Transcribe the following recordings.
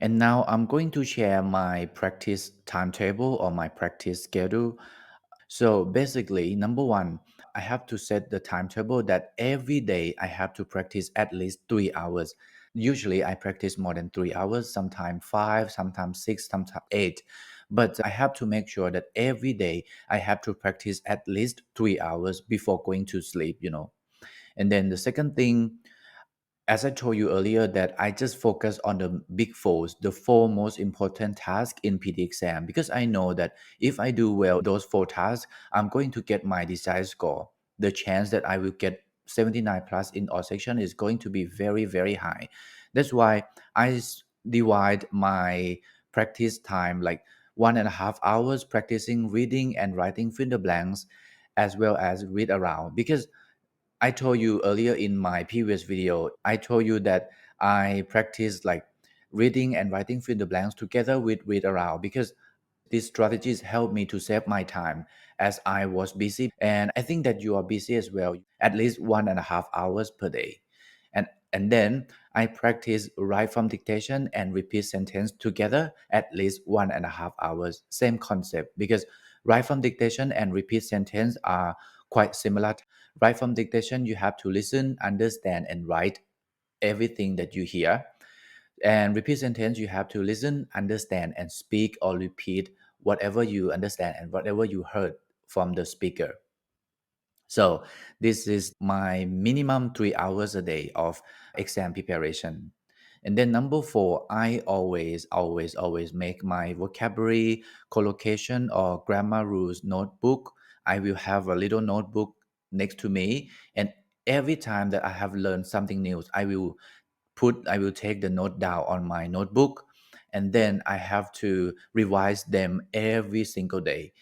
And now I'm going to share my practice timetable or my practice schedule. So basically, number one, I have to set the timetable that every day I have to practice at least 3 hours. Usually I practice more than 3 hours, sometimes five, sometimes six, sometimes eight. But I have to make sure that every day I have to practice at least 3 hours before going to sleep. And then the second thing, as I told you earlier, that I just focus on the big fours, the four most important tasks in PT exam, because I know that if I do well those four tasks, I'm going to get my desired score. The chance that I will get 79 plus in all section is going to be very, very high. That's why divide my practice time like 1.5 hours practicing reading and writing fill the blanks, as well as read around, because I told you earlier in my previous video, I told you that I practice like reading and writing fill the blanks together with read aloud, because these strategies help me to save my time as I was busy. And I think that you are busy as well, at least 1.5 hours per day. And then I practice write from dictation and repeat sentence together at least 1.5 hours. Same concept, because write from dictation and repeat sentence are quite similar. Write from dictation, you have to listen, understand, and write everything that you hear. And repeat sentence, you have to listen, understand, and speak or repeat whatever you understand and whatever you heard from the speaker. So this is my minimum 3 hours a day of exam preparation. And then number four, I always make my vocabulary, collocation, or grammar rules notebook. I will have a little notebook next to me, and every time that I have learned something new, I will take the note down on my notebook, and then I have to revise them every single day.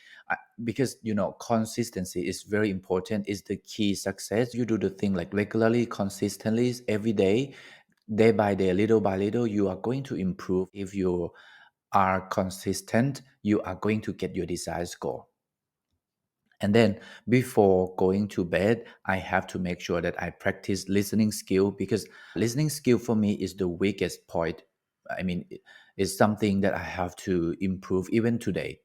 Because consistency is very important, is the key success. You do the thing like regularly, consistently, every day by day, little by little, you are going to improve. If you are consistent, you are going to get your desired score. And then before going to bed, I have to make sure that I practice listening skill, because listening skill for me is the weakest point. I mean, it's something that I have to improve even today.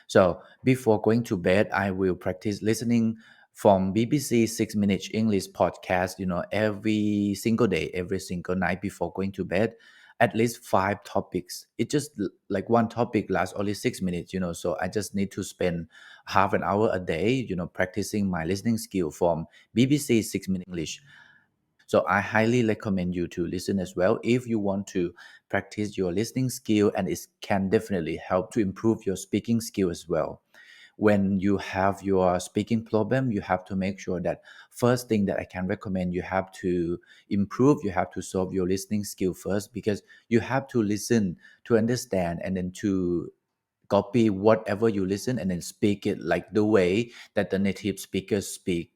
So before going to bed, I will practice listening from BBC 6 Minutes English podcast, every single day, every single night before going to bed, at least five topics. It just like one topic lasts only 6 minutes, so I just need to spend half an hour a day, practicing my listening skill from BBC 6 Minute English. So I highly recommend you to listen as well if you want to practice your listening skill, and it can definitely help to improve your speaking skill as well. When you have your speaking problem, you have to make sure that first thing that I can recommend, you have to improve, you have to solve your listening skill first, because you have to listen to understand and then to copy whatever you listen and then speak it like the way that the native speakers speak.